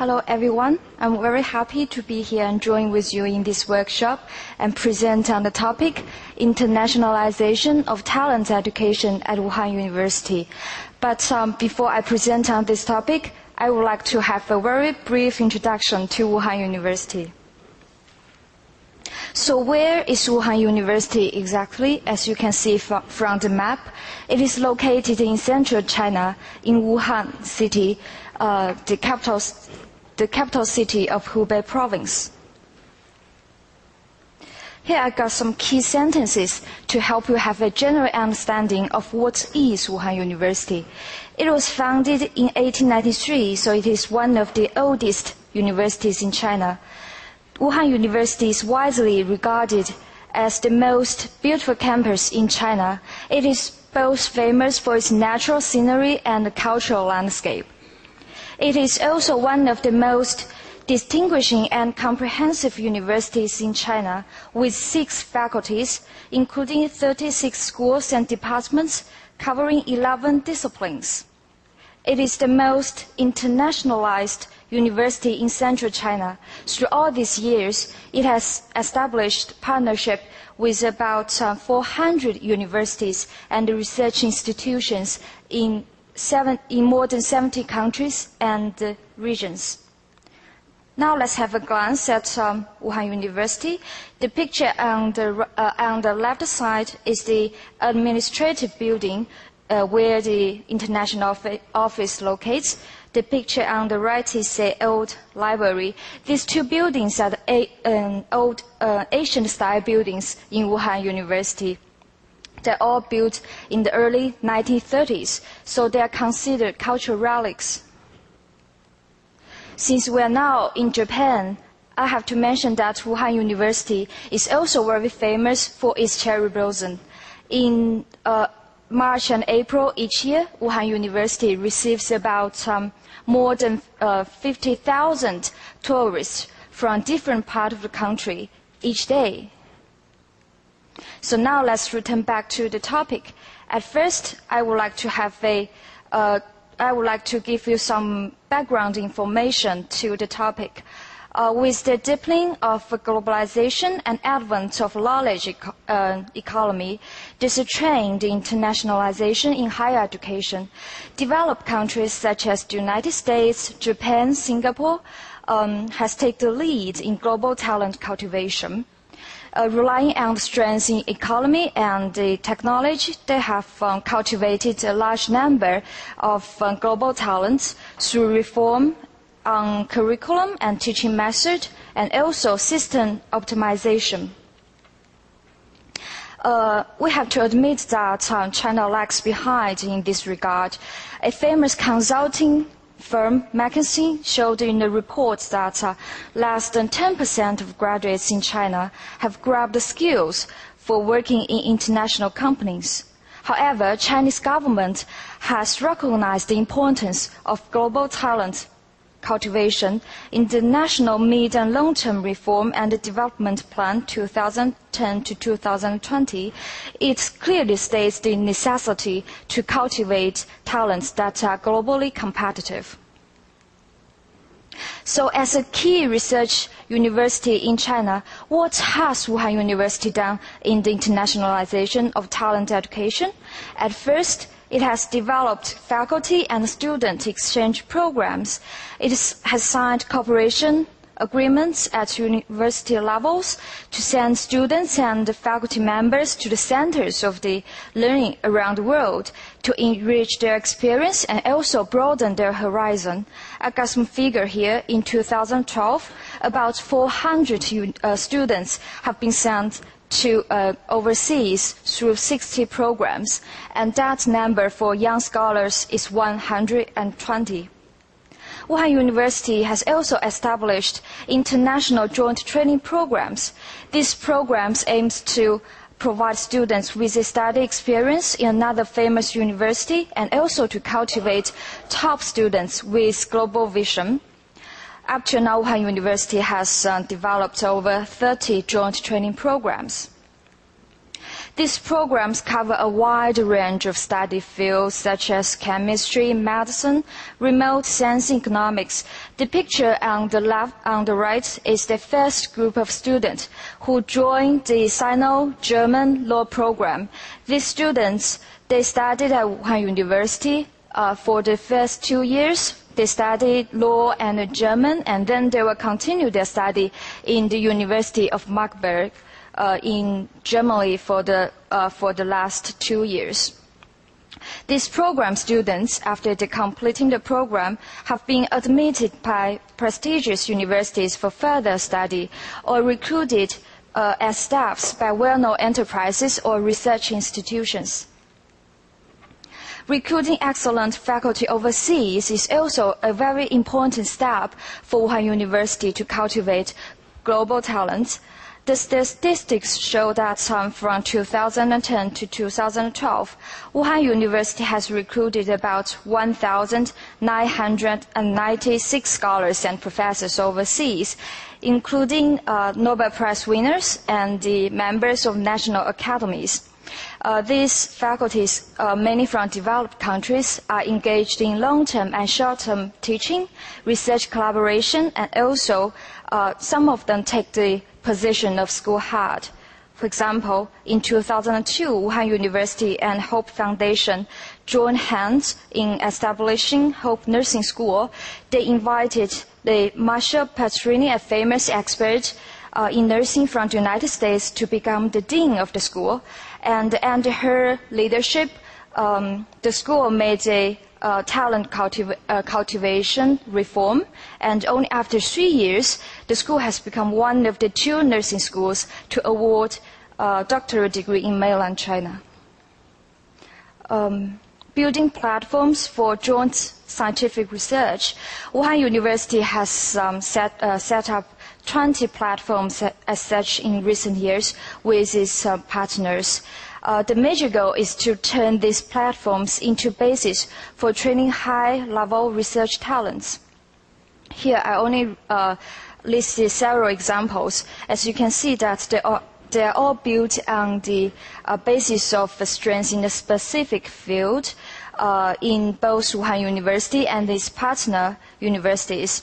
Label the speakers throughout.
Speaker 1: Hello everyone, I'm very happy to be here and join with you in this workshop and present on the topic Internationalization of Talent Education at Wuhan University. But before I present on this topic, I would like to have a very brief introduction to Wuhan University. So where is Wuhan University exactly? As you can see from the map, it is located in central China, in Wuhan city, the capital city of Hubei province. Here I got some key sentences to help you have a general understanding of what is Wuhan University. It was founded in 1893, so it is one of the oldest universities in China. Wuhan University is widely regarded as the most beautiful campus in China. It is both famous for its natural scenery and cultural landscape. It is also one of the most distinguishing and comprehensive universities in China, with 6 faculties, including 36 schools and departments, covering 11 disciplines. It is the most internationalized university in central China. Through all these years, it has established partnership with about 400 universities and research institutions in more than 70 countries and regions. Now let's have a glance at Wuhan University. The picture on the left side is the administrative building where the international office locates. The picture on the right is the old library. These 2 buildings are the old Asian-style buildings in Wuhan University. They're all built in the early 1930s, so they are considered cultural relics. Since we are now in Japan, I have to mention that Wuhan University is also very famous for its cherry blossom. In March and April each year, Wuhan University receives about more than 50,000 tourists from different parts of the country each day. So now let's return back to the topic. At first, I would like to give you some background information to the topic. With the deepening of globalization and advent of knowledge economy, there's a trend in internationalization in higher education. Developed countries such as the United States, Japan, Singapore has taken the lead in global talent cultivation. Relying on the strengths in economy and the technology, they have cultivated a large number of global talents through reform on curriculum and teaching method, and also system optimization. We have to admit that China lags behind in this regard. A famous consulting firm, McKinsey, showed in the report that less than 10% of graduates in China have grabbed the skills for working in international companies. However, Chinese government has recognized the importance of global talent cultivation in the National Mid- and Long-Term Reform and Development Plan 2010 to 2020. It clearly states the necessity to cultivate talents that are globally competitive. So as a key research university in China, what has Wuhan University done in the internationalization of talent education? At first, it has developed faculty and student exchange programs. It has signed cooperation agreements at university levels to send students and faculty members to the centers of the learning around the world to enrich their experience and also broaden their horizon. I got some figure here. In 2012, about 400 students have been sent to overseas through 60 programs, and that number for young scholars is 120. Wuhan University has also established international joint training programs. These programs aim to provide students with a study experience in another famous university and also to cultivate top students with global vision. Up to now, Wuhan University has developed over 30 joint training programs. These programs cover a wide range of study fields such as chemistry, medicine, remote sensing, economics. The picture on the left, on the right, is the first group of students who joined the Sino-German law program. These students, they studied at Wuhan University for the first 2 years. They studied law and German, and then they will continue their study in the University of Magdeburg in Germany for the last 2 years. These program students, after they completing the program, have been admitted by prestigious universities for further study or recruited as staffs by well-known enterprises or research institutions. Recruiting excellent faculty overseas is also a very important step for Wuhan University to cultivate global talent. The statistics show that from 2010 to 2012, Wuhan University has recruited about 1,996 scholars and professors overseas, including Nobel Prize winners and the members of national academies. These faculties, many from developed countries, are engaged in long-term and short-term teaching, research collaboration, and also some of them take the position of school head. For example, in 2002, Wuhan University and Hope Foundation joined hands in establishing Hope Nursing School. They invited the Marcia Petrini, a famous expert in nursing from the United States, to become the dean of the school. And under her leadership, the school made a talent cultivation reform, and only after 3 years, the school has become one of the 2 nursing schools to award a doctorate degree in mainland China. Building platforms for joint scientific research, Wuhan University has set up 20 platforms as such in recent years with its partners. The major goal is to turn these platforms into bases for training high-level research talents. Here I only listed several examples. As you can see that they are all built on the basis of the strengths in a specific field in both Wuhan University and its partner universities.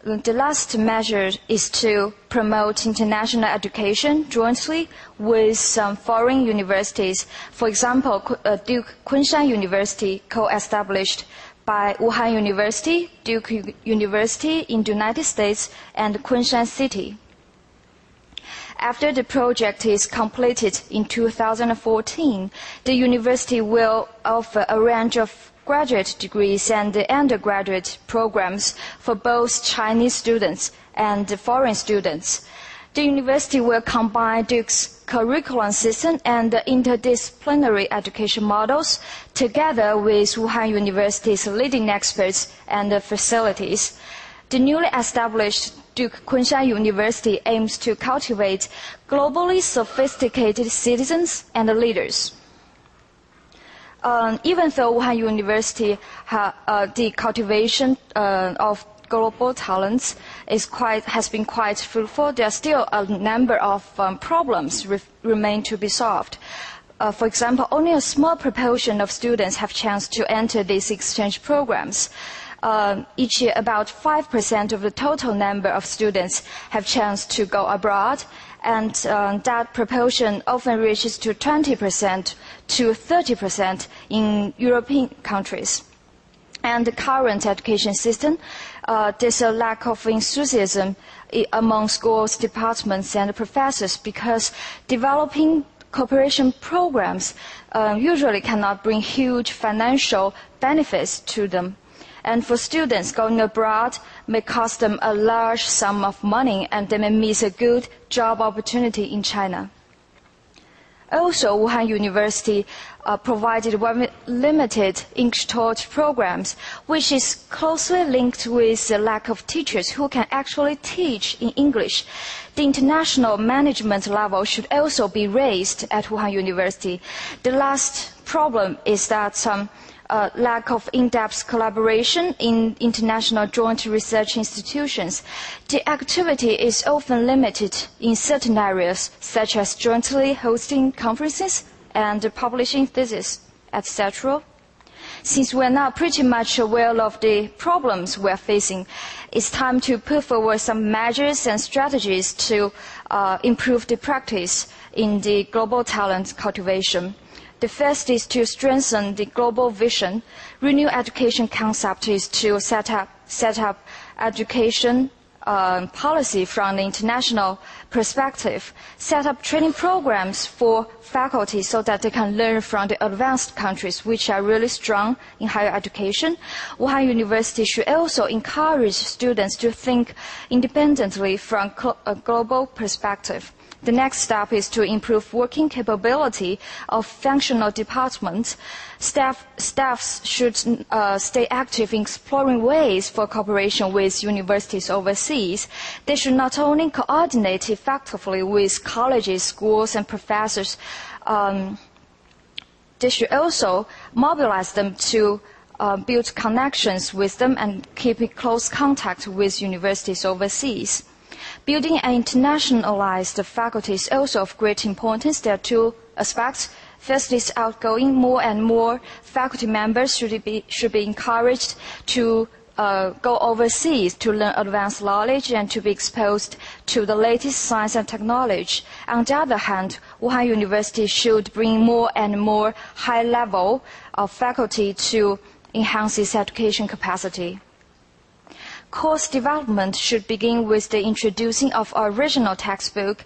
Speaker 1: The last measure is to promote international education jointly with some foreign universities. For example, Duke Kunshan University, co-established by Wuhan University, Duke University in the United States, and Kunshan City. After the project is completed in 2014, the university will offer a range of graduate degrees and undergraduate programs for both Chinese students and foreign students. The university will combine Duke's curriculum system and interdisciplinary education models together with Wuhan University's leading experts and facilities. The newly established Duke Kunshan University aims to cultivate globally sophisticated citizens and leaders. Even though Wuhan University the cultivation of global talents has been quite fruitful, there are still a number of problems remain to be solved. For example, only a small proportion of students have chance to enter these exchange programs. Each year, about 5% of the total number of students have chance to go abroad, and that proportion often reaches to 20% to 30% in European countries. And the current education system, there's a lack of enthusiasm among schools, departments, and professors because developing cooperation programs usually cannot bring huge financial benefits to them. And for students going abroad may cost them a large sum of money, and they may miss a good job opportunity in China. Also, Wuhan University provided very limited English-taught programs, which is closely linked with the lack of teachers who can actually teach in English. The international management level should also be raised at Wuhan University. The last problem is that lack of in-depth collaboration in international joint research institutions. The activity is often limited in certain areas, such as jointly hosting conferences and publishing theses, etc. Since we are now pretty much aware of the problems we are facing, it's time to put forward some measures and strategies to improve the practice in the global talent cultivation. The first is to strengthen the global vision. Renew education concept is to set up education policy from the international perspective, set up training programs for faculty so that they can learn from the advanced countries which are really strong in higher education. Wuhan University should also encourage students to think independently from a global perspective. The next step is to improve working capability of functional departments. Staffs should stay active in exploring ways for cooperation with universities overseas. They should not only coordinate effectively with colleges, schools, and professors, they should also mobilize them to build connections with them and keep in close contact with universities overseas. Building an internationalized faculty is also of great importance. There are two aspects. First is outgoing. More and more faculty members should be encouraged to go overseas to learn advanced knowledge and to be exposed to the latest science and technology. On the other hand, Wuhan University should bring more and more high level of faculty to enhance its education capacity. Course development should begin with the introducing of original textbook,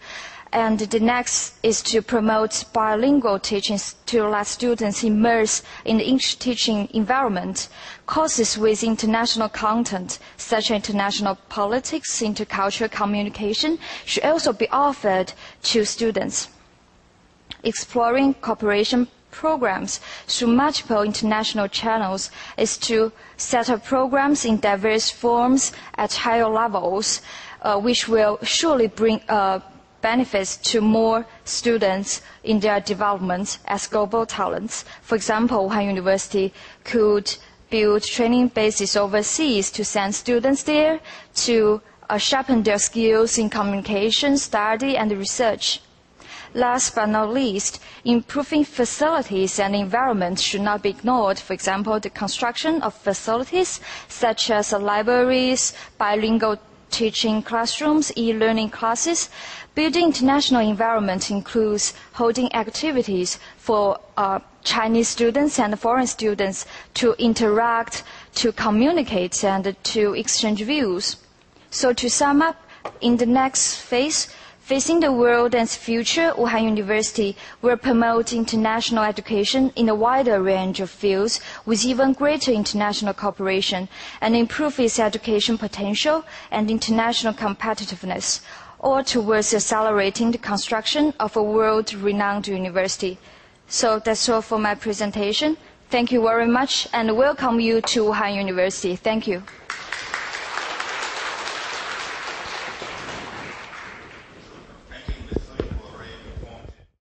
Speaker 1: and the next is to promote bilingual teaching to let students immerse in the English teaching environment. Courses with international content, such as international politics, intercultural communication, should also be offered to students. Exploring cooperation programs through multiple international channels is to set up programs in diverse forms at higher levels, which will surely bring benefits to more students in their development as global talents. For example, Wuhan University could build training bases overseas to send students there to sharpen their skills in communication, study, and research. Last but not least, improving facilities and environment should not be ignored. For example, the construction of facilities such as libraries, bilingual teaching classrooms, e-learning classes. Building international environment includes holding activities for Chinese students and foreign students to interact, to communicate, and to exchange views. So to sum up, in the next phase, facing the world and its future, Wuhan University will promote international education in a wider range of fields with even greater international cooperation and improve its education potential and international competitiveness, all towards accelerating the construction of a world-renowned university. So that's all for my presentation. Thank you very much and welcome you to Wuhan University. Thank you.